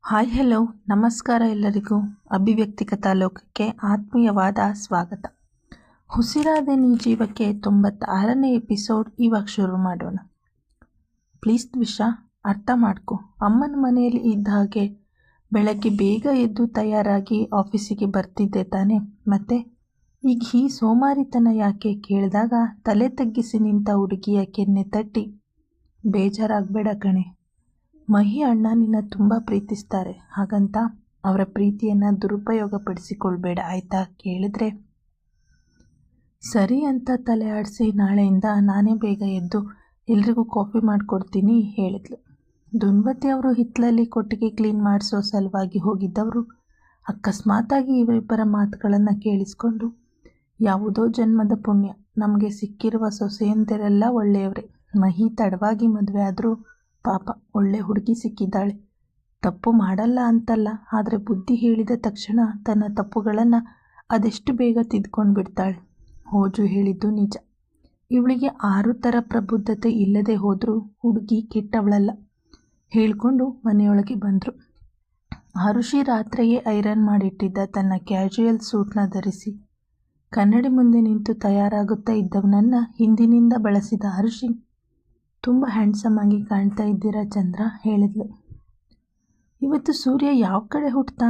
Hi hello ನಮಸ್ಕಾರ ಎಲ್ಲರಿಗೂ. ಅಭಿವ್ಯಕ್ತಿ ಕಥಾಲೋಕಕ್ಕೆ ಆತ್ಮೀಯವಾದ ಸ್ವಾಗತ. ಉಸಿರಾದ ನೀ ಜೀವಕ್ಕೆ 96ನೇ ಎಪಿಸೋಡ್ ಇವಾಗ ಶುರು ಮಾಡೋಣ. ಪ್ಲೀಸ್ ದ್ವಿಷಾ, ಅರ್ಥ ಮಾಡ್ಕೊ. ಅಮ್ಮನ ಮನೆಯಲ್ಲಿ ಇದ್ದ ಹಾಗೆ ಬೆಳಗ್ಗೆ ಬೇಗ ಎದ್ದು ತಯಾರಾಗಿ ಆಫೀಸಿಗೆ ಬರ್ತಿದ್ದೆ ತಾನೆ. ಮತ್ತೆ ಈಗ ಈ ಸೋಮಾರಿತನ ಯಾಕೆ ಕೇಳಿದಾಗ ತಲೆ ತಗ್ಗಿಸಿ ನಿಂತ ಹುಡುಗಿಯ ಕೆನ್ನೆ ತಟ್ಟಿ, ಬೇಜಾರಾಗಬೇಡ ಕಣೆ, ಮಹಿ ಅಣ್ಣ ನಿನ್ನ ತುಂಬ ಪ್ರೀತಿಸ್ತಾರೆ, ಹಾಗಂತ ಅವರ ಪ್ರೀತಿಯನ್ನು ದುರುಪಯೋಗ ಪಡಿಸಿಕೊಳ್ಬೇಡ ಆಯಿತಾ. ಕೇಳಿದ್ರೆ ಸರಿ ಅಂತ ತಲೆ ಆಡಿಸಿ ನಾಳೆಯಿಂದ ನಾನೇ ಬೇಗ ಎದ್ದು ಎಲ್ರಿಗೂ ಕಾಫಿ ಮಾಡಿಕೊಡ್ತೀನಿ ಹೇಳಿದ್ಲು. ದುನ್ವತಿ ಅವರು ಹಿತ್ತಲಲ್ಲಿ ಕೊಟ್ಟಿಗೆ ಕ್ಲೀನ್ ಮಾಡಿಸೋ ಸಲುವಾಗಿ ಹೋಗಿದ್ದವರು ಅಕಸ್ಮಾತಾಗಿ ಇವರಿಬ್ಬರ ಮಾತುಗಳನ್ನು ಕೇಳಿಸ್ಕೊಂಡು, ಯಾವುದೋ ಜನ್ಮದ ಪುಣ್ಯ, ನಮಗೆ ಸಿಕ್ಕಿರುವ ಸೊಸೆಯಂತೆರೆಲ್ಲ ಒಳ್ಳೆಯವರೇ. ಮಹಿ ತಡವಾಗಿ ಮದುವೆ ಆದರೂ ಪಾಪ ಒಳ್ಳೆ ಹುಡುಗಿ ಸಿಕ್ಕಿದ್ದಾಳೆ. ತಪ್ಪು ಮಾಡಲ್ಲ ಅಂತಲ್ಲ, ಆದರೆ ಬುದ್ಧಿ ಹೇಳಿದ ತಕ್ಷಣ ತನ್ನ ತಪ್ಪುಗಳನ್ನು ಅದೆಷ್ಟು ಬೇಗ ತಿದ್ಕೊಂಡು ಬಿಡ್ತಾಳೆ. ಹೋಜು ಹೇಳಿದ್ದು ನಿಜ. ಇವಳಿಗೆ 6 ಥರ ಪ್ರಬುದ್ಧತೆ ಇಲ್ಲದೆ ಹೋದರೂ ಹುಡುಗಿ ಕೆಟ್ಟವಳಲ್ಲ ಹೇಳಿಕೊಂಡು ಮನೆಯೊಳಗೆ ಬಂದರು. ಹರುಷಿ ರಾತ್ರಿಯೇ ಐರನ್ ಮಾಡಿಟ್ಟಿದ್ದ ತನ್ನ ಕ್ಯಾಶುಯಲ್ ಸೂಟ್ನ ಧರಿಸಿ ಕನ್ನಡಿ ಮುಂದೆ ನಿಂತು ತಯಾರಾಗುತ್ತಾ ಇದ್ದವನನ್ನು ಹಿಂದಿನಿಂದ ಬಳಸಿದ ಹರುಷಿ, ತುಂಬ ಹ್ಯಾಂಡ್ಸಮ್ ಆಗಿ ಕಾಣ್ತಾ ಇದ್ದೀರಾ ಚಂದ್ರ ಹೇಳಿದ್ಲು. ಇವತ್ತು ಸೂರ್ಯ ಯಾವ ಕಡೆ ಹುಟ್ಟುತ್ತಾ?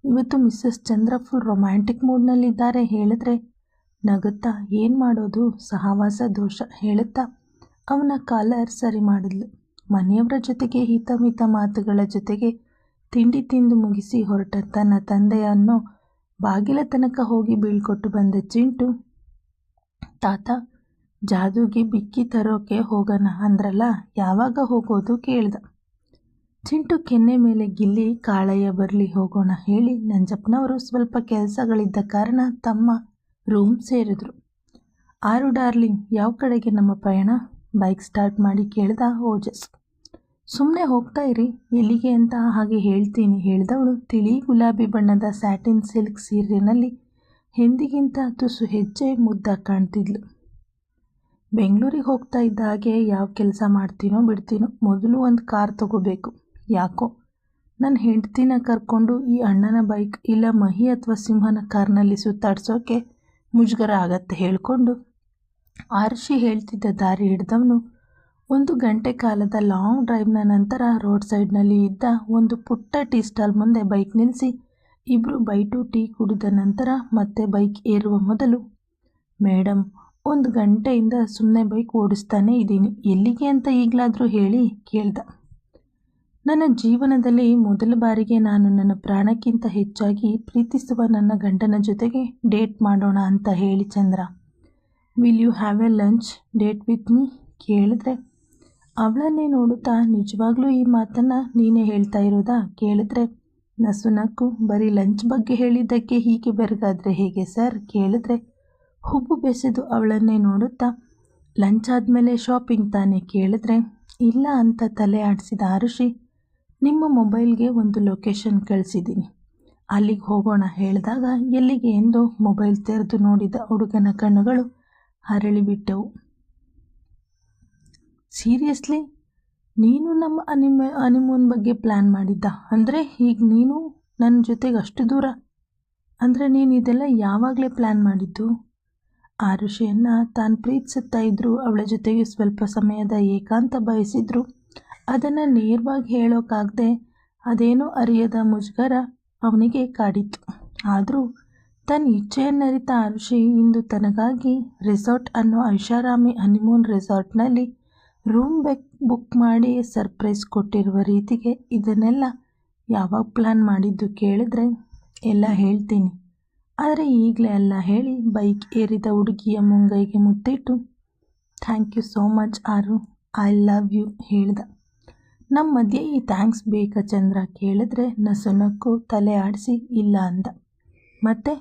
ಇವತ್ತು ಮಿಸ್ಸಸ್ ಚಂದ್ರ ಫುಲ್ ರೊಮ್ಯಾಂಟಿಕ್ ಮೂಡ್ನಲ್ಲಿದ್ದಾರೆ ಹೇಳಿದ್ರೆ ನಗುತ್ತಾ, ಏನು ಮಾಡೋದು, ಸಹವಾಸ ದೋಷ ಹೇಳುತ್ತಾ ಅವನ ಕಾಲರ್ ಸರಿ ಮಾಡಿದ್ಲು. ಮನೆಯವರ ಜೊತೆಗೆ ಹಿತಮಿತ ಮಾತುಗಳ ಜೊತೆಗೆ ತಿಂಡಿ ತಿಂದು ಮುಗಿಸಿ ಹೊರಟ ತನ್ನ ತಂದೆಯನ್ನು ಬಾಗಿಲ ತನಕ ಹೋಗಿ ಬೀಳ್ಕೊಟ್ಟು ಬಂದ ಚಿಂಟು, ತಾತ ಜಾದುಗೆ ಬಿಕ್ಕಿ ತರೋಕೆ ಹೋಗೋಣ ಅಂದ್ರಲ್ಲ, ಯಾವಾಗ ಹೋಗೋದು ಕೇಳ್ದ. ಚಿಂಟು ಕೆನ್ನೆ ಮೇಲೆ ಗಿಲ್ಲಿ, ಕಾಳಯ್ಯ ಬರಲಿ ಹೋಗೋಣ ಹೇಳಿ ನಂಜಪ್ಪನವರು ಸ್ವಲ್ಪ ಕೆಲಸಗಳಿದ್ದ ಕಾರಣ ತಮ್ಮ ರೂಮ್ ಸೇರಿದ್ರು. ಆರು ಡಾರ್ಲಿಂಗ್, ಯಾವ ಕಡೆಗೆ ನಮ್ಮ ಪಯಣ? ಬೈಕ್ ಸ್ಟಾರ್ಟ್ ಮಾಡಿ ಕೇಳ್ದ ಓಜಸ್. ಸುಮ್ಮನೆ ಹೋಗ್ತಾ ಇರಿ, ಎಲ್ಲಿಗೆ ಅಂತ ಹಾಗೆ ಹೇಳ್ತೀನಿ ಹೇಳಿದವಳು ತಿಳಿ ಗುಲಾಬಿ ಬಣ್ಣದ ಸ್ಯಾಟಿನ್ ಸಿಲ್ಕ್ ಸೀರೆನಲ್ಲಿ ಎಂದಿಗಿಂತ ತುಸು ಹೆಜ್ಜೆ ಮುದ್ದ ಕಾಣ್ತಿದ್ಲು. ಬೆಂಗಳೂರಿಗೆ ಹೋಗ್ತಾ ಇದ್ದ ಹಾಗೆ ಯಾವ ಕೆಲಸ ಮಾಡ್ತೀನೋ ಬಿಡ್ತೀನೋ, ಮೊದಲು ಒಂದು ಕಾರ್ ತಗೋಬೇಕು. ಯಾಕೋ ನನ್ನ ಹೆಂಡ್ತಿನ ಕರ್ಕೊಂಡು ಈ ಅಣ್ಣನ ಬೈಕ್ ಇಲ್ಲ ಮಹಿ ಅಥವಾ ಸಿಂಹನ ಕಾರ್ನಲ್ಲಿ ಸುತ್ತಾಡ್ಸೋಕೆ ಮುಜುಗರ ಆಗತ್ತೆ ಹೇಳ್ಕೊಂಡು ಆರ್ಷಿ ಹೇಳ್ತಿದ್ದ ದಾರಿ ಹಿಡ್ದವನು 1 ಗಂಟೆ ಕಾಲದ ಲಾಂಗ್ ಡ್ರೈವ್ನ ನಂತರ ರೋಡ್ ಸೈಡ್ನಲ್ಲಿ ಇದ್ದ ಒಂದು ಪುಟ್ಟ ಟೀ ಸ್ಟಾಲ್ ಮುಂದೆ ಬೈಕ್ ನಿಲ್ಲಿಸಿ ಇಬ್ಬರು ಬೈಟು ಟೀ ಕುಡಿದ ನಂತರ ಮತ್ತೆ ಬೈಕ್ ಏರುವ ಮೊದಲು, ಮೇಡಮ್ 1 ಗಂಟೆಯಿಂದ ಸುಮ್ಮನೆ ಬೈಕ್ ಓಡಿಸ್ತಾನೆ ಇದ್ದೀನಿ, ಎಲ್ಲಿಗೆ ಅಂತ ಈಗಲಾದರೂ ಹೇಳಿ ಕೇಳ್ದ. ನನ್ನ ಜೀವನದಲ್ಲಿ ಮೊದಲ ಬಾರಿಗೆ ನಾನು ನನ್ನ ಪ್ರಾಣಕ್ಕಿಂತ ಹೆಚ್ಚಾಗಿ ಪ್ರೀತಿಸುವ ನನ್ನ ಗಂಡನ ಜೊತೆಗೆ ಡೇಟ್ ಮಾಡೋಣ ಅಂತ ಹೇಳಿ Chandra. Will you have a lunch date with me ಕೇಳಿದ್ರೆ ಅವಳನ್ನೇ ನೋಡುತ್ತಾ, ನಿಜವಾಗ್ಲೂ ಈ ಮಾತನ್ನು ನೀನೇ ಹೇಳ್ತಾ ಇರೋದಾ ಕೇಳಿದ್ರೆ ನಸು ನಕ್ಕು, ಬರೀ ಲಂಚ್ ಬಗ್ಗೆ ಹೇಳಿದ್ದಕ್ಕೆ ಹೀಗೆ ಬೆರಗಾದ್ರೆ ಹೇಗೆ ಸರ್ ಕೇಳಿದ್ರೆ ಹುಬ್ಬು ಬೆಸೆದು ಅವಳನ್ನೇ ನೋಡುತ್ತಾ, ಲಂಚ್ ಆದಮೇಲೆ ಶಾಪಿಂಗ್ ತಾನೇ ಕೇಳಿದ್ರೆ ಇಲ್ಲ ಅಂತ ತಲೆ ಆಡಿಸಿದ ಆರುಷಿ, ನಿಮ್ಮ ಮೊಬೈಲ್ಗೆ ಒಂದು ಲೊಕೇಶನ್ ಕಳಿಸಿದ್ದೀನಿ, ಅಲ್ಲಿಗೆ ಹೋಗೋಣ ಹೇಳಿದಾಗ ಎಲ್ಲಿಗೆ ಎಂದು ಮೊಬೈಲ್ ತೆರೆದು ನೋಡಿದ ಹುಡುಗನ ಕಣ್ಣುಗಳು ಹರಳಿಬಿಟ್ಟವು. ಸೀರಿಯಸ್ಲಿ ನೀನು ನಮ್ಮ ಹನಿಮೂನ್ ಬಗ್ಗೆ ಪ್ಲ್ಯಾನ್ ಮಾಡಿದ್ದ? ಅಂದರೆ ಈಗ ನೀನು ನನ್ನ ಜೊತೆಗೆ ಅಷ್ಟು ದೂರ? ಅಂದರೆ ನೀನು ಇದೆಲ್ಲ ಯಾವಾಗಲೇ ಪ್ಲ್ಯಾನ್ ಮಾಡಿದ್ದು? ಆರುಷಿಯನ್ನು ತಾನು ಪ್ರೀತಿಸುತ್ತಾ ಇದ್ದರೂ ಅವಳ ಜೊತೆಗೆ ಸ್ವಲ್ಪ ಸಮಯದ ಏಕಾಂತ ಬಯಸಿದ್ರು ಅದನ್ನು ನೇರವಾಗಿ ಹೇಳೋಕ್ಕಾಗದೆ ಅದೇನೋ ಅರಿಯದ ಮುಜುಗರ ಅವನಿಗೆ ಕಾಡಿತ್ತು. ಆದರೂ ತನ್ನ ಇಚ್ಛೆಯನ್ನರಿತ ಆರುಷಿ ಇಂದು ತನಗಾಗಿ ರೆಸಾರ್ಟ್ ಅನ್ನೋ ಐಷಾರಾಮಿ ಹನಿಮೂನ್ ರೆಸಾರ್ಟ್ನಲ್ಲಿ ರೂಮ್ ಬುಕ್ ಮಾಡಿ ಸರ್ಪ್ರೈಸ್ ಕೊಟ್ಟಿರುವ ರೀತಿಗೆ ಇದನ್ನೆಲ್ಲ ಯಾವಾಗ ಪ್ಲ್ಯಾನ್ ಮಾಡಿದ್ದು ಕೇಳಿದ್ರೆ ಎಲ್ಲ ಹೇಳ್ತೀನಿ, ಆದರೆ ಈಗಲೇ ಅಲ್ಲ ಹೇಳಿ ಬೈಕ್ ಏರಿದ ಹುಡುಗಿಯ ಮುಂಗೈಗೆ ಮುತ್ತಿಟ್ಟು, ಥ್ಯಾಂಕ್ ಯು ಸೋ ಮಚ್ ಆರು, ಐ ಲವ್ ಯು ಹೇಳ್ದ. ನಮ್ಮ ಮಧ್ಯೆ ಈ ಥ್ಯಾಂಕ್ಸ್ ಬೇಕಾ ಚಂದ್ರ ಕೇಳಿದ್ರೆ ನಸುನಕ್ಕು ತಲೆ ಆಡಿಸಿ ಇಲ್ಲ ಅಂದ. ಮತ್ತೆ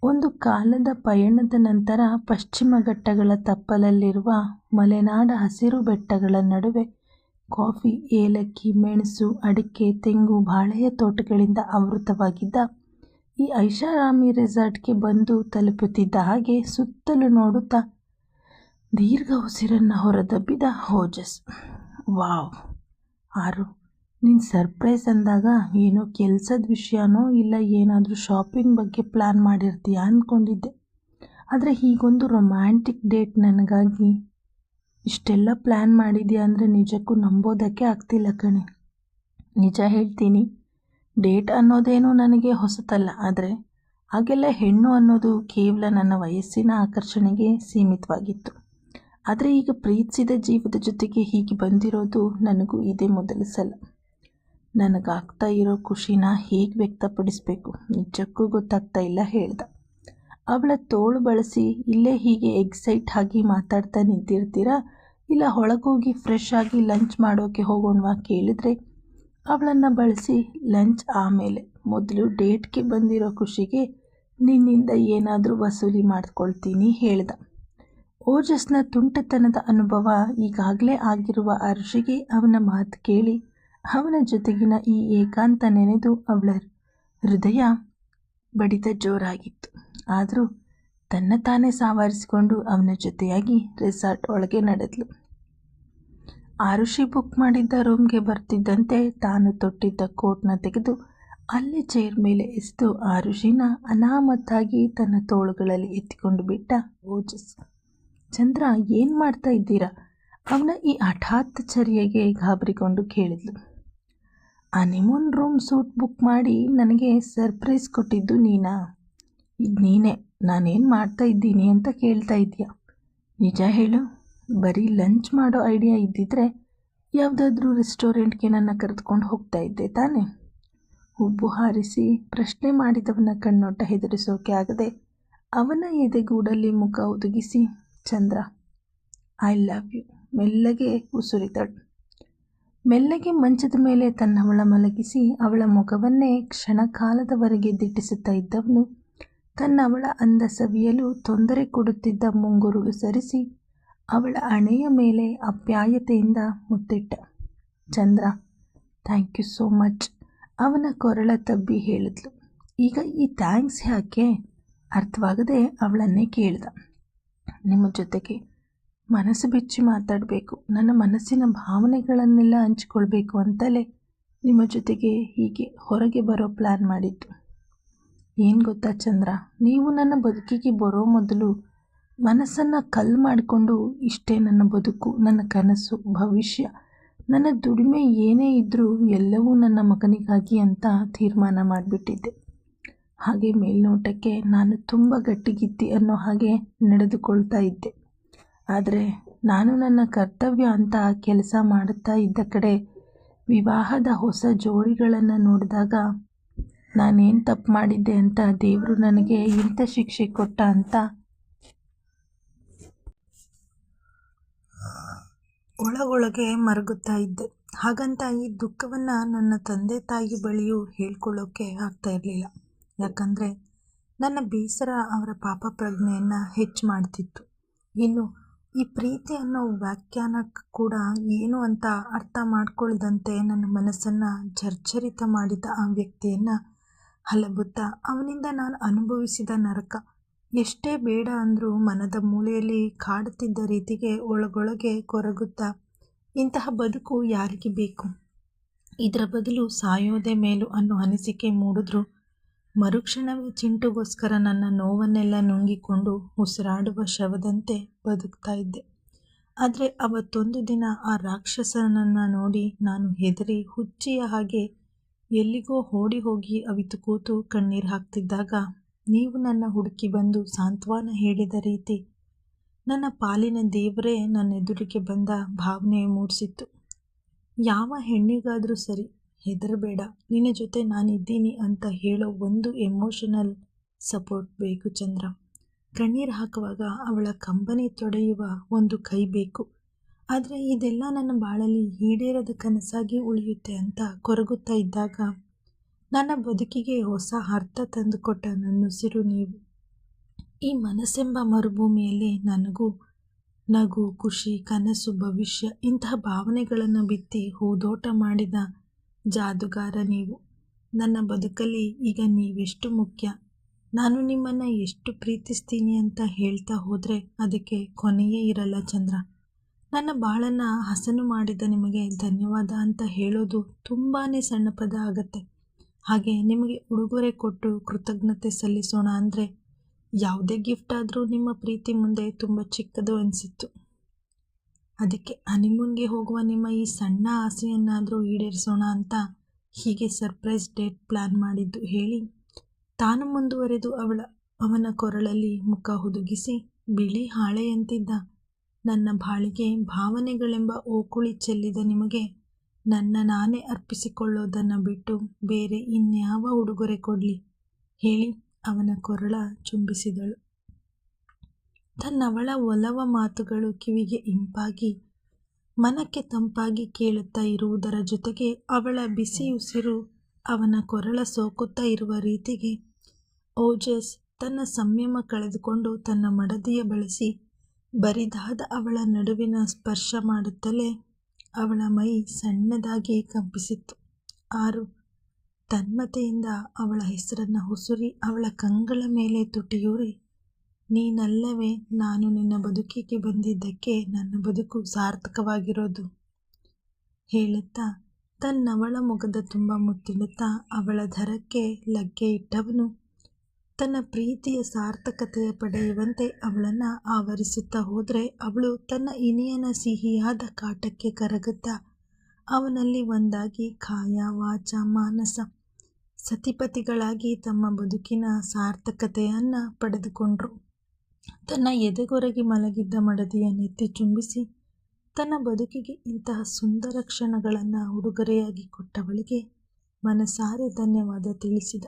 ಒಂದು ಕಾಲದ ಪಯಣದ ನಂತರ ಪಶ್ಚಿಮ ಘಟ್ಟಗಳ ತಪ್ಪಲಲ್ಲಿರುವ ಮಲೆನಾಡ ಹಸಿರು ಬೆಟ್ಟಗಳ ನಡುವೆ ಕಾಫಿ, ಏಲಕ್ಕಿ, ಮೆಣಸು, ಅಡಿಕೆ, ತೆಂಗು, ಬಾಳೆಯ ತೋಟಗಳಿಂದ ಆವೃತವಾಗಿದ್ದ ಈ ಐಷಾರಾಮಿ ರೆಸಾರ್ಟ್ಗೆ ಬಂದು ತಲುಪುತ್ತಿದ್ದ ಹಾಗೆ ಸುತ್ತಲೂ ನೋಡುತ್ತಾ ದೀರ್ಘ ಉಸಿರನ್ನು ಹೊರದಬ್ಬಿದ ಓಜಸ್. ವಾವ್ ಆರು, ನೀನು ಸರ್ಪ್ರೈಸ್ ಅಂದಾಗ ಏನೋ ಕೆಲಸದ ವಿಷಯನೋ ಇಲ್ಲ ಏನಾದರೂ ಶಾಪಿಂಗ್ ಬಗ್ಗೆ ಪ್ಲ್ಯಾನ್ ಮಾಡಿರ್ತೀಯ ಅಂದ್ಕೊಂಡಿದ್ದೆ. ಆದರೆ ಹೀಗೊಂದು ರೊಮ್ಯಾಂಟಿಕ್ ಡೇಟ್ ನನಗಾಗಿ ಇಷ್ಟೆಲ್ಲ ಪ್ಲ್ಯಾನ್ ಮಾಡಿದ್ಯಾ ಅಂದರೆ ನಿಜಕ್ಕೂ ನಂಬೋದಕ್ಕೆ ಆಗ್ತಿಲ್ಲ ಕಣೆ. ನಿಜ ಹೇಳ್ತೀನಿ, ಡೇಟ್ ಅನ್ನೋದೇನು ನನಗೆ ಹೊಸತಲ್ಲ. ಆದರೆ ಆಗೆಲ್ಲ ಹೆಣ್ಣು ಅನ್ನೋದು ಕೇವಲ ನನ್ನ ವಯಸ್ಸಿನ ಆಕರ್ಷಣೆಗೆ ಸೀಮಿತವಾಗಿತ್ತು. ಆದರೆ ಈಗ ಪ್ರೀತಿಸಿದ ಜೀವದ ಜೊತೆಗೆ ಹೀಗೆ ಬಂದಿರೋದು ನನಗೂ ಇದೇ ಮೊದಲ ಸಲ. ನನಗಾಗ್ತಾ ಇರೋ ಖುಷಿನ ಹೇಗೆ ವ್ಯಕ್ತಪಡಿಸಬೇಕು ನಿಜಕ್ಕೂ ಗೊತ್ತಾಗ್ತಾ ಇಲ್ಲ ಹೇಳ್ದ. ಅವಳ ತೋಳು ಬಳಸಿ ಇಲ್ಲೇ ಹೀಗೆ ಎಕ್ಸೈಟ್ ಆಗಿ ಮಾತಾಡ್ತಾ ನಿಂತಿರ್ತೀರಾ ಇಲ್ಲ ಒಳಗೋಗಿ ಫ್ರೆಶ್ ಆಗಿ ಲಂಚ್ ಮಾಡೋಕ್ಕೆ ಹೋಗೋಣವಾ ಕೇಳಿದ್ರೆ ಅವಳನ್ನು ಬಳಸಿ ಲಂಚ್ ಆಮೇಲೆ, ಮೊದಲು ಡೇಟ್ಗೆ ಬಂದಿರೋ ಖುಷಿಗೆ ನಿನ್ನಿಂದ ಏನಾದರೂ ವಸೂಲಿ ಮಾಡ್ಕೊಳ್ತೀನಿ ಹೇಳ್ದ. ಓಜಸ್ನ ತುಂಟತನದ ಅನುಭವ ಈಗಾಗಲೇ ಆಗಿರುವ ಅರ್ಷಿಗೆ ಅವನ ಮಾತು ಕೇಳಿ ಅವನ ಜೊತೆಗಿನ ಈ ಏಕಾಂತ ನೆನೆದು ಅವಳ ಹೃದಯ ಬಡಿತ ಜೋರಾಗಿತ್ತು. ಆದರೂ ತನ್ನ ತಾನೇ ಸಾವರಿಸಿಕೊಂಡು ಅವನ ಜೊತೆಯಾಗಿ ರೆಸಾರ್ಟ್ ಒಳಗೆ ನಡೆದಳು. ಆರುಷಿ ಬುಕ್ ಮಾಡಿದ್ದ ರೂಮ್ಗೆ ಬರ್ತಿದ್ದಂತೆ ತಾನು ತೊಟ್ಟಿದ್ದ ಕೋಟ್ನ ತೆಗೆದು ಅಲ್ಲೇ ಚೇರ್ ಮೇಲೆ ಎಸೆದು ಆರುಷಿನ ಅನಾಮತ್ತಾಗಿ ತನ್ನ ತೋಳುಗಳಲ್ಲಿ ಎತ್ತಿಕೊಂಡು ಬಿಟ್ಟ ಓಜಸ್. ಚಂದ್ರ, ಏನು ಮಾಡ್ತಾ ಇದ್ದೀರಾ? ಅವನ ಈ ಹಠಾತ್ ಚರ್ಯೆಗೆ ಗಾಬರಿಗೊಂಡು ಕೇಳಿದ್ಲು. ಹನಿಮೂನ್ ರೂಮ್ ಸೂಟ್ ಬುಕ್ ಮಾಡಿ ನನಗೆ ಸರ್ಪ್ರೈಸ್ ಕೊಟ್ಟಿದ್ದು ನೀನಾ? ಈಗ ನೀನೇ ನಾನೇನು ಮಾಡ್ತಾ ಇದ್ದೀನಿ ಅಂತ ಕೇಳ್ತಾ ಇದೆಯಾ? ನಿಜ ಹೇಳು, ಬರೀ ಲಂಚ್ ಮಾಡೋ ಐಡಿಯಾ ಇದ್ದಿದ್ರೆ ಯಾವುದಾದ್ರೂ ರೆಸ್ಟೋರೆಂಟ್ಗೆ ನನ್ನ ಕರೆದುಕೊಂಡು ಹೋಗ್ತಾ ಇದ್ದೆ ತಾನೆ? ಹುಬ್ಬು ಹಾರಿಸಿ ಪ್ರಶ್ನೆ ಮಾಡಿದವನ ಕಣ್ಣೋಟ ಹೆದರಿಸೋಕೆ ಆಗದೆ ಅವನ ಎದೆಗೂಡಲ್ಲಿ ಮುಖ ಒದಗಿಸಿ, ಚಂದ್ರ ಐ ಲವ್ ಯು ಮೆಲ್ಲಗೆ ಉಸುರಿದಳು. ಮೆಲ್ಲಗೆ ಮಂಚದ ಮೇಲೆ ತನ್ನವಳ ಮಲಗಿಸಿ ಅವಳ ಮುಖವನ್ನೇ ಕ್ಷಣಕಾಲದವರೆಗೆ ದಿಟ್ಟಿಸುತ್ತಾ ಇದ್ದವನು ತನ್ನವಳ ಅಂದ ಸವಿಯಲು ತೊಂದರೆ ಕೊಡುತ್ತಿದ್ದ ಮುಂಗುರುಳು ಸರಿಸಿ ಅವಳ ಹಣೆಯ ಮೇಲೆ ಆಪ್ಯಾಯತೆಯಿಂದ ಮುತ್ತಿಟ್ಟ. ಚಂದ್ರ, ಥ್ಯಾಂಕ್ ಯು ಸೋ ಮಚ್, ಅವನ ಕೊರಳ ತಬ್ಬಿ ಹೇಳಿದ್ಲು. ಈಗ ಈ ಥ್ಯಾಂಕ್ಸ್ ಯಾಕೆ ಅರ್ಥವಾಗದೆ ಅವಳನ್ನೇ ಕೇಳ್ದ. ನಿಮ್ಮ ಜೊತೆಗೆ ಮನಸ್ಸು ಬಿಚ್ಚಿ ಮಾತಾಡಬೇಕು, ನನ್ನ ಮನಸ್ಸಿನ ಭಾವನೆಗಳನ್ನೆಲ್ಲ ಹಂಚಿಕೊಳ್ಬೇಕು ಅಂತಲೇ ನಿಮ್ಮ ಜೊತೆಗೆ ಹೀಗೆ ಹೊರಗೆ ಬರೋ ಪ್ಲ್ಯಾನ್ ಮಾಡಿದ್ದು. ಏನು ಗೊತ್ತಾ ಚಂದ್ರ, ನೀವು ನನ್ನ ಬದುಕಿಗೆ ಬರೋ ಮೊದಲು ಮನಸ್ಸನ್ನು ಕಲ್ಲು ಮಾಡಿಕೊಂಡು ಇಷ್ಟೇ ನನ್ನ ಬದುಕು, ನನ್ನ ಕನಸು, ಭವಿಷ್ಯ, ನನ್ನ ದುಡಿಮೆ ಏನೇ ಇದ್ದರೂ ಎಲ್ಲವೂ ನನ್ನ ಮಗನಿಗಾಗಿ ಅಂತ ತೀರ್ಮಾನ ಮಾಡಿಬಿಟ್ಟಿದ್ದೆ. ಹಾಗೆ ಮೇಲ್ನೋಟಕ್ಕೆ ನಾನು ತುಂಬ ಗಟ್ಟಿಗಿತ್ತಿ ಅನ್ನೋ ಹಾಗೆ ನಡೆದುಕೊಳ್ತಾ ಇದ್ದೆ. ಆದರೆ ನಾನು ನನ್ನ ಕರ್ತವ್ಯ ಅಂತ ಕೆಲಸ ಮಾಡುತ್ತಾ ಇದ್ದ ಕಡೆ ವಿವಾಹದ ಹೊಸ ಜೋಡಿಗಳನ್ನು ನೋಡಿದಾಗ ನಾನೇನು ತಪ್ಪು ಮಾಡಿದ್ದೆ ಅಂತ ದೇವರು ನನಗೆ ಇಂಥ ಶಿಕ್ಷೆ ಕೊಟ್ಟ ಅಂತ ಒಳಗೊಳಗೆ ಮರಗುತ್ತಾ ಇದ್ದೆ. ಹಾಗಂತ ಈ ದುಃಖವನ್ನು ನನ್ನ ತಂದೆ ತಾಯಿ ಬಳಿಯೂ ಹೇಳ್ಕೊಳ್ಳೋಕ್ಕೆ ಆಗ್ತಾ ಇರಲಿಲ್ಲ. ಯಾಕಂದರೆ ನನ್ನ ಬೇಸರ ಅವರ ಪಾಪ ಪ್ರಜ್ಞೆಯನ್ನು ಹೆಚ್ಚು ಮಾಡ್ತಿತ್ತು. ಇನ್ನು ಈ ಪ್ರೀತಿ ಅನ್ನೋ ವ್ಯಾಖ್ಯಾನ ಕೂಡ ಏನು ಅಂತ ಅರ್ಥ ಮಾಡ್ಕೊಳ್ದಂತೆ ನನ್ನ ಮನಸ್ಸನ್ನು ಜರ್ಜರಿತ ಮಾಡಿದ ಆ ವ್ಯಕ್ತಿಯನ್ನು ಹಲಬುತ್ತಾ ಅವನಿಂದ ನಾನು ಅನುಭವಿಸಿದ ನರಕ ಎಷ್ಟೇ ಬೇಡ ಅಂದರೂ ಮನದ ಮೂಲೆಯಲ್ಲಿ ಕಾಡುತ್ತಿದ್ದ ರೀತಿಗೆ ಒಳಗೊಳಗೆ ಕೊರಗುತ್ತಾ, ಇಂತಹ ಬದುಕು ಯಾರಿಗೆ ಬೇಕು, ಇದರ ಬದಲು ಸಾಯೋದೇ ಮೇಲು ಅನ್ನೋ ಅನಿಸಿಕೆ ಮೂಡಿದ್ರು ಮರುಕ್ಷಣವೇ ಚಿಂಟುಗೋಸ್ಕರ ನನ್ನ ನೋವನ್ನೆಲ್ಲ ನುಂಗಿಕೊಂಡು ಉಸಿರಾಡುವ ಶವದಂತೆ ಬದುಕ್ತಾ ಇದ್ದೆ. ಆದರೆ ಅವತ್ತೊಂದು ದಿನ ಆ ರಾಕ್ಷಸನನ್ನು ನೋಡಿ ನಾನು ಹೆದರಿ ಹುಚ್ಚಿಯ ಹಾಗೆ ಎಲ್ಲಿಗೋ ಓಡಿ ಹೋಗಿ ಅವಿತು ಕೂತು ಕಣ್ಣೀರು ಹಾಕ್ತಿದ್ದಾಗ ನೀವು ನನ್ನ ಹುಡುಕಿ ಬಂದು ಸಾಂತ್ವನ ಹೇಳಿದ ರೀತಿ ನನ್ನ ಪಾಲಿನ ದೇವರೇ ನನ್ನ ಎದುರಿಗೆ ಬಂದ ಭಾವನೆ ಮೂಡಿಸಿತ್ತು. ಯಾವ ಹೆಣ್ಣಿಗಾದರೂ ಸರಿ, ಹೆದರಬೇಡ, ನಿನ್ನ ಜೊತೆ ನಾನಿದ್ದೀನಿ ಅಂತ ಹೇಳೋ ಒಂದು ಎಮೋಷನಲ್ ಸಪೋರ್ಟ್ ಬೇಕು ಚಂದ್ರ. ಕಣ್ಣೀರು ಹಾಕುವಾಗ ಅವಳ ಕಂಬನಿ ತೊಡೆಯುವ ಒಂದು ಕೈ ಬೇಕು. ಆದರೆ ಇದೆಲ್ಲ ನನ್ನ ಬಾಳಲ್ಲಿ ಈಡೇರದ ಕನಸಾಗಿ ಉಳಿಯುತ್ತೆ ಅಂತ ಕೊರಗುತ್ತಾ ಇದ್ದಾಗ ನನ್ನ ಬದುಕಿಗೆ ಹೊಸ ಅರ್ಥ ತಂದುಕೊಟ್ಟ ನನ್ನುಸಿರು ನೀವು. ಈ ಮನಸ್ಸೆಂಬ ಮರುಭೂಮಿಯಲ್ಲಿ ನನಗೂ ನಗು, ಖುಷಿ, ಕನಸು, ಭವಿಷ್ಯ ಇಂತಹ ಭಾವನೆಗಳನ್ನು ಬಿತ್ತಿ ಹೂದೋಟ ಮಾಡಿದ ಜಾದುಗಾರ ನೀವು. ನನ್ನ ಬದುಕಲ್ಲಿ ಈಗ ನೀವೆಷ್ಟು ಮುಖ್ಯ, ನಾನು ನಿಮ್ಮನ್ನು ಎಷ್ಟು ಪ್ರೀತಿಸ್ತೀನಿ ಅಂತ ಹೇಳ್ತಾ ಹೋದರೆ ಅದಕ್ಕೆ ಕೊನೆಯೇ ಇರಲ್ಲ ಚಂದ್ರ. ನನ್ನ ಬಾಳನ್ನು ಹಸನು ಮಾಡಿದ ನಿಮಗೆ ಧನ್ಯವಾದ ಅಂತ ಹೇಳೋದು ತುಂಬಾ ಸಣ್ಣ ಪದ ಆಗತ್ತೆ. ಹಾಗೆ ನಿಮಗೆ ಉಡುಗೊರೆ ಕೊಟ್ಟು ಕೃತಜ್ಞತೆ ಸಲ್ಲಿಸೋಣ ಅಂದರೆ ಯಾವುದೇ ಗಿಫ್ಟ್ ಆದರೂ ನಿಮ್ಮ ಪ್ರೀತಿ ಮುಂದೆ ತುಂಬ ಚಿಕ್ಕದು ಅನಿಸಿತ್ತು. ಅದಕ್ಕೆ ಹನಿಮೂನ್ಗೆ ಹೋಗುವ ನಿಮ್ಮ ಈ ಸಣ್ಣ ಆಸೆಯನ್ನಾದರೂ ಈಡೇರಿಸೋಣ ಅಂತ ಹೀಗೆ ಸರ್ಪ್ರೈಸ್ ಡೇಟ್ ಪ್ಲ್ಯಾನ್ ಮಾಡಿದ್ದು ಹೇಳಿ ತಾನು ಮುಂದುವರೆದು ಅವನ ಕೊರಳಲ್ಲಿ ಮುಖ ಹುದುಗಿಸಿ, ಬಿಳಿ ಹಾಳೆಯಂತಿದ್ದ ನನ್ನ ಬಾಳಿಗೆ ಭಾವನೆಗಳೆಂಬ ಓಕುಳಿ ಚೆಲ್ಲಿದ ನಿಮಗೆ ನಾನೇ ಅರ್ಪಿಸಿಕೊಳ್ಳೋದನ್ನು ಬಿಟ್ಟು ಬೇರೆ ಇನ್ಯಾವ ಉಡುಗೊರೆ ಕೊಡಲಿ ಹೇಳಿ ಅವನ ಕೊರಳ ಚುಂಬಿಸಿದಳು. ತನ್ನವಳ ಒಲವ ಮಾತುಗಳು ಕಿವಿಗೆ ಇಂಪಾಗಿ ಮನಕ್ಕೆ ತಂಪಾಗಿ ಕೇಳುತ್ತಾ ಇರುವುದರ ಜೊತೆಗೆ ಅವಳ ಬಿಸಿ ಉಸಿರು ಅವನ ಕೊರಳ ಸೋಕುತ್ತಾ ಇರುವ ರೀತಿಗೆ ಓಜಸ್ ತನ್ನ ಸಂಯಮ ಕಳೆದುಕೊಂಡು ತನ್ನ ಮಡದಿಯ ಬಳಸಿ ಬರಿದಾದ ಅವಳ ನಡುವಿನ ಸ್ಪರ್ಶ ಮಾಡುತ್ತಲೇ ಅವಳ ಮೈ ಸಣ್ಣದಾಗಿ ಕಂಪಿಸಿತ್ತು. ಆರು ತನ್ಮತೆಯಿಂದ ಅವಳ ಹೆಸರನ್ನು ಹುಸುರಿ ಅವಳ ಕಂಗಳ ಮೇಲೆ ತುಟಿಯೂರಿ, ನೀನಲ್ಲವೇ ನಾನು ನಿನ್ನ ಬದುಕಿಗೆ ಬಂದಿದ್ದಕ್ಕೆ ನನ್ನ ಬದುಕು ಸಾರ್ಥಕವಾಗಿರೋದು ಹೇಳುತ್ತಾ ತನ್ನವಳ ಮುಖದ ತುಂಬ ಮುತ್ತಿಡುತ್ತಾ ಅವಳ ಧರಕ್ಕೆ ಲಗ್ಗೆ ಇಟ್ಟವನು ತನ್ನ ಪ್ರೀತಿಯ ಸಾರ್ಥಕತೆಯ ಪಡೆಯುವಂತೆ ಅವಳನ್ನು ಆವರಿಸುತ್ತಾ ಹೋದರೆ ಅವಳು ತನ್ನ ಇನಿಯನ ಸಿಹಿಯಾದ ಕಾಟಕ್ಕೆ ಕರಗುತ್ತಾ ಅವನಲ್ಲಿ ಒಂದಾಗಿ ಕಾಯ ವಾಚ ಮಾನಸ ಸತಿಪತಿಗಳಾಗಿ ತಮ್ಮ ಬದುಕಿನ ಸಾರ್ಥಕತೆಯನ್ನು ಪಡೆದುಕೊಂಡ್ರು. ತನ್ನ ಎದೆಗೊರಗಿ ಮಲಗಿದ್ದ ಮಡದಿಯ ನೆತ್ತಿ ಚುಂಬಿಸಿ ತನ್ನ ಬದುಕಿಗೆ ಇಂತಹ ಸುಂದರ ಕ್ಷಣಗಳನ್ನು ಉಡುಗೊರೆಯಾಗಿ ಕೊಟ್ಟವಳಿಗೆ ಮನಸಾರೆ ಧನ್ಯವಾದ ತಿಳಿಸಿದ.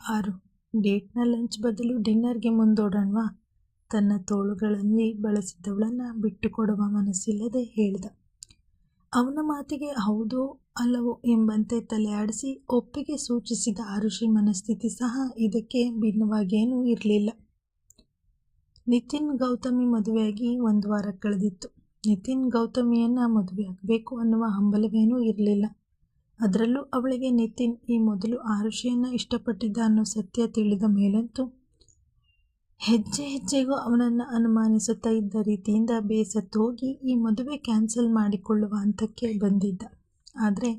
6 ಡೇಟ್ನ ಲಂಚ್ ಬದಲು ಡಿನ್ನರ್ಗೆ ಮುಂದೋಡೋಣವಾ ತನ್ನ ತೋಳುಗಳಲ್ಲಿ ಬಳಸಿದ್ದವಳನ್ನು ಬಿಟ್ಟುಕೊಡುವ ಮನಸ್ಸಿಲ್ಲದೆ ಹೇಳಿದ. ಅವನ ಮಾತಿಗೆ ಹೌದೋ ಅಲ್ಲವೋ ಎಂಬಂತೆ ತಲೆ ಆಡಿಸಿ ಒಪ್ಪಿಗೆ ಸೂಚಿಸಿದ ಆರುಷಿ ಮನಸ್ಥಿತಿ ಸಹ ಇದಕ್ಕೆ ಭಿನ್ನವಾಗೇನೂ ಇರಲಿಲ್ಲ. ನಿತಿನ್ ಗೌತಮಿ ಮದುವೆಯಾಗಿ 1 ವಾರ ಕಳೆದಿತ್ತು. ನಿತಿನ್ ಗೌತಮಿಯನ್ನು ಮದುವೆಯಾಗಬೇಕು ಅನ್ನುವ ಹಂಬಲವೇನೂ ಇರಲಿಲ್ಲ. ಅದರಲ್ಲೂ ಅವಳಿಗೆ ನಿತಿನ್ ಈ ಮೊದಲು ಆರುಷಿಯನ್ನು ಇಷ್ಟಪಟ್ಟಿದ್ದ ಅನ್ನೋ ಸತ್ಯ ತಿಳಿದ ಮೇಲಂತೂ ಹೆಜ್ಜೆ ಹೆಜ್ಜೆಗೂ ಅವನನ್ನು ಅನುಮಾನಿಸುತ್ತಾ ಇದ್ದ ರೀತಿಯಿಂದ ಬೇಸತ್ತು ಹೋಗಿ ಈ ಮದುವೆ ಕ್ಯಾನ್ಸಲ್ ಮಾಡಿಕೊಳ್ಳುವ ಹಂತಕ್ಕೆ ಬಂದಿದ್ದ. ಆದರೆ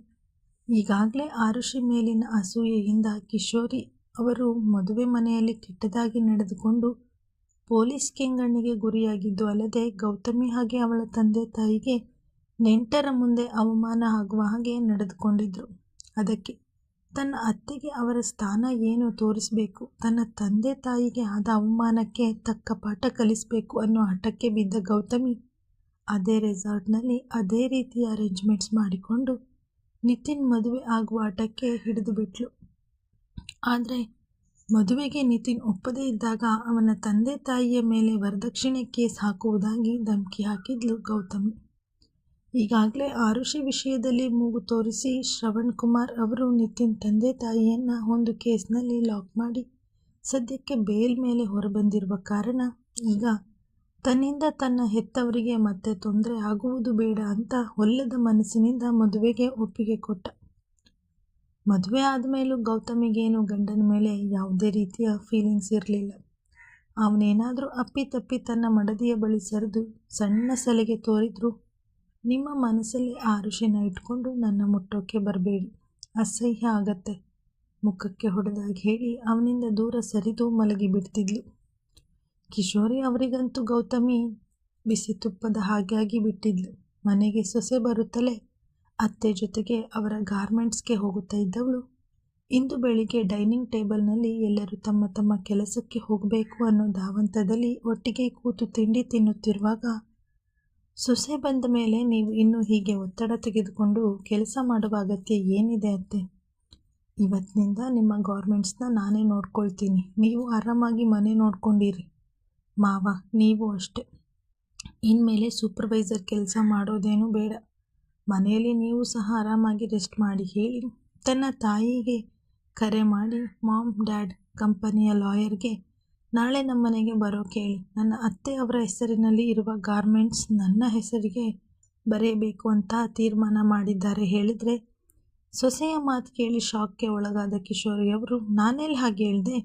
ಈಗಾಗಲೇ ಆರುಷಿ ಮೇಲಿನ ಅಸೂಯೆಯಿಂದ ಕಿಶೋರಿ ಅವರು ಮದುವೆ ಮನೆಯಲ್ಲಿ ಕೆಟ್ಟದಾಗಿ ನಡೆದುಕೊಂಡು ಪೊಲೀಸ್ ಕೆಂಗಣ್ಣಿಗೆ ಗುರಿಯಾಗಿದ್ದು ಅಲ್ಲದೆ ಗೌತಮಿ ಹಾಗೆ ಅವಳ ತಂದೆ ತಾಯಿಗೆ ನೆಂಟರ ಮುಂದೆ ಅವಮಾನ ಆಗುವ ಹಾಗೆ ನಡೆದುಕೊಂಡಿದ್ರು. ಅದಕ್ಕೆ ತನ್ನ ಅತ್ತೆಗೆ ಅವರ ಸ್ಥಾನ ಏನು ತೋರಿಸಬೇಕು, ತನ್ನ ತಂದೆ ತಾಯಿಗೆ ಆದ ಅವಮಾನಕ್ಕೆ ತಕ್ಕ ಪಾಠ ಕಲಿಸಬೇಕು ಅನ್ನೋ ಹಠಕ್ಕೆ ಬಿದ್ದ ಗೌತಮಿ ಅದೇ ರೆಸಾರ್ಟ್ನಲ್ಲಿ ಅದೇ ರೀತಿಯ ಅರೇಂಜ್ಮೆಂಟ್ಸ್ ಮಾಡಿಕೊಂಡು ನಿತಿನ್ ಮದುವೆ ಆಗುವ ಹಠಕ್ಕೆ ಹಿಡಿದು ಬಿಟ್ಲು. ಆದರೆ ಮದುವೆಗೆ ನಿತಿನ್ ಒಪ್ಪದೇ ಇದ್ದಾಗ ಅವನ ತಂದೆ ತಾಯಿಯ ಮೇಲೆ ವರದಕ್ಷಿಣೆ ಕೇಸ್ ಹಾಕುವುದಾಗಿ ಧಮಕಿ ಹಾಕಿದ್ಲು ಗೌತಮಿ. ಈಗಾಗಲೇ ಆರುಷಿ ವಿಷಯದಲ್ಲಿ ಮೂಗು ತೋರಿಸಿ ಶ್ರವಣ್ ಕುಮಾರ್ ಅವರು ನಿತಿನ್ ತಂದೆ ತಾಯಿಯನ್ನು ಒಂದು ಕೇಸ್ನಲ್ಲಿ ಲಾಕ್ ಮಾಡಿ ಸದ್ಯಕ್ಕೆ ಬೇಲ್ ಮೇಲೆ ಹೊರಬಂದಿರುವ ಕಾರಣ ಈಗ ತನ್ನಿಂದ ತನ್ನ ಹೆತ್ತವರಿಗೆ ಮತ್ತೆ ತೊಂದರೆ ಆಗುವುದು ಬೇಡ ಅಂತ ಒಲ್ಲದ ಮನಸ್ಸಿನಿಂದ ಮದುವೆಗೆ ಒಪ್ಪಿಗೆ ಕೊಟ್ಟ. ಮದುವೆ ಆದಮೇಲೂ ಗೌತಮಿಗೇನು ಗಂಡನ ಮೇಲೆ ಯಾವುದೇ ರೀತಿಯ ಫೀಲಿಂಗ್ಸ್ ಇರಲಿಲ್ಲ. ಅವನೇನಾದರೂ ಅಪ್ಪಿತಪ್ಪಿ ತನ್ನ ಮಡದಿಯ ಬಳಿ ಸರಿದು ಸಣ್ಣ ಸಲಿಗೆ ತೋರಿದ್ರು, ನಿಮ್ಮ ಮನಸ್ಸಲ್ಲಿ ಆರುಷಿನ ಇಟ್ಕೊಂಡು ನನ್ನ ಮುಟ್ಟೋಕ್ಕೆ ಬರಬೇಡಿ, ಅಸಹ್ಯ ಆಗತ್ತೆ ಮುಖಕ್ಕೆ ಹೊಡೆದಾಗಿ ಹೇಳಿ ಅವನಿಂದ ದೂರ ಸರಿದು ಮಲಗಿಬಿಡ್ತಿದ್ಲು. ಕಿಶೋರಿ ಅವರಿಗಂತೂ ಗೌತಮಿ ಬಿಸಿ ತುಪ್ಪದ ಹಾಗೆ ಬಿಟ್ಟಿದ್ಲು. ಮನೆಗೆ ಸೊಸೆ ಬರುತ್ತಲೇ ಅತ್ತೆ ಜೊತೆಗೆ ಅವರ ಗಾರ್ಮೆಂಟ್ಸ್ಗೆ ಹೋಗುತ್ತಾ ಇದ್ದವಳು ಇಂದು ಬೆಳಿಗ್ಗೆ ಡೈನಿಂಗ್ ಟೇಬಲ್ನಲ್ಲಿ ಎಲ್ಲರೂ ತಮ್ಮ ತಮ್ಮ ಕೆಲಸಕ್ಕೆ ಹೋಗಬೇಕು ಅನ್ನೋ ಧಾವಂತದಲ್ಲಿ ಒಟ್ಟಿಗೆ ಕೂತು ತಿಂಡಿ ತಿನ್ನುತ್ತಿರುವಾಗ, ಸೊಸೆ ಬಂದ ಮೇಲೆ ನೀವು ಇನ್ನೂ ಹೀಗೆ ಒತ್ತಡ ತೆಗೆದುಕೊಂಡು ಕೆಲಸ ಮಾಡುವ ಅಗತ್ಯ ಏನಿದೆ ಅತ್ತೆ? ಇವತ್ತಿನಿಂದ ನಿಮ್ಮ ಗಾರ್ಮೆಂಟ್ಸ್ನ ನಾನೇ ನೋಡ್ಕೊಳ್ತೀನಿ, ನೀವು ಆರಾಮಾಗಿ ಮನೆ ನೋಡ್ಕೊಂಡಿರಿ. ಮಾವ ನೀವು ಅಷ್ಟೆ, ಇನ್ಮೇಲೆ ಸೂಪರ್ವೈಸರ್ ಕೆಲಸ ಮಾಡೋದೇನೂ ಬೇಡ, ಮನೆಯಲ್ಲಿ ನೀವು ಸಹ ಆರಾಮಾಗಿ ರೆಸ್ಟ್ ಮಾಡಿ ಹೇಳಿ ತನ್ನ ತಾಯಿಗೆ ಕರೆ ಮಾಡಿ, ಮಾಮ್ ಡ್ಯಾಡ್ ಕಂಪನಿಯ ಲಾಯರ್ಗೆ ನಾಳೆ ನಮ್ಮನೆಗೆ ಬರೋಕೆ ಹೇಳಿ, ನನ್ನ ಅತ್ತೆ ಅವರ ಹೆಸರಿನಲ್ಲಿ ಇರುವ ಗಾರ್ಮೆಂಟ್ಸ್ ನನ್ನ ಹೆಸರಿಗೆ ಬರೆಯಬೇಕು ಅಂತ ತೀರ್ಮಾನ ಮಾಡಿದ್ದಾರೆ ಹೇಳಿದರೆ, ಸೊಸೆಯ ಮಾತು ಕೇಳಿ ಶಾಕ್ಗೆ ಒಳಗಾದ ಕಿಶೋರಿಯವರು ನಾನೆಲ್ಲಿ ಹಾಗೆ ಹೇಳಿದೆ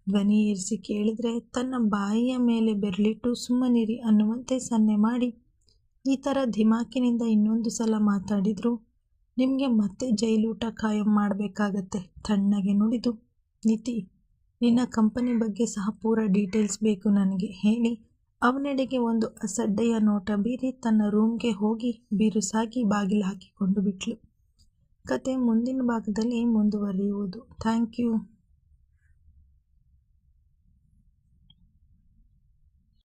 ಧ್ವನಿ ಏರಿಸಿ ಕೇಳಿದರೆ ತನ್ನ ಬಾಯಿಯ ಮೇಲೆ ಬೆರಳಿಟ್ಟು ಸುಮ್ಮನಿರಿ ಅನ್ನುವಂತೆ ಸನ್ನೆ ಮಾಡಿ ಈ ಥರ ಧಿಮಾಕಿನಿಂದ ಇನ್ನೊಂದು ಸಲ ಮಾತಾಡಿದ್ರು ನಿಮಗೆ ಮತ್ತೆ ಜೈಲೂಟ ಖಾಯಂ ಮಾಡಬೇಕಾಗತ್ತೆ. ತಣ್ಣಗೆ ನುಡಿದು, ನಿತಿ, ನಿನ್ನ ಕಂಪನಿ ಬಗ್ಗೆ ಸಹ ಪೂರ ಡೀಟೇಲ್ಸ್ ಬೇಕು ನನಗೆ ಹೇಳಿ ಅವನೆಡೆಗೆ ಒಂದು ಅಸಡ್ಡೆಯ ನೋಟ ಬೀರಿ ತನ್ನ ರೂಮ್ಗೆ ಹೋಗಿ ಬಿರುಸಾಗಿ ಬಾಗಿಲು ಹಾಕಿಕೊಂಡು ಬಿಟ್ಲು. ಕತೆ ಮುಂದಿನ ಭಾಗದಲ್ಲಿ ಮುಂದುವರಿಯುವುದು. Thank you.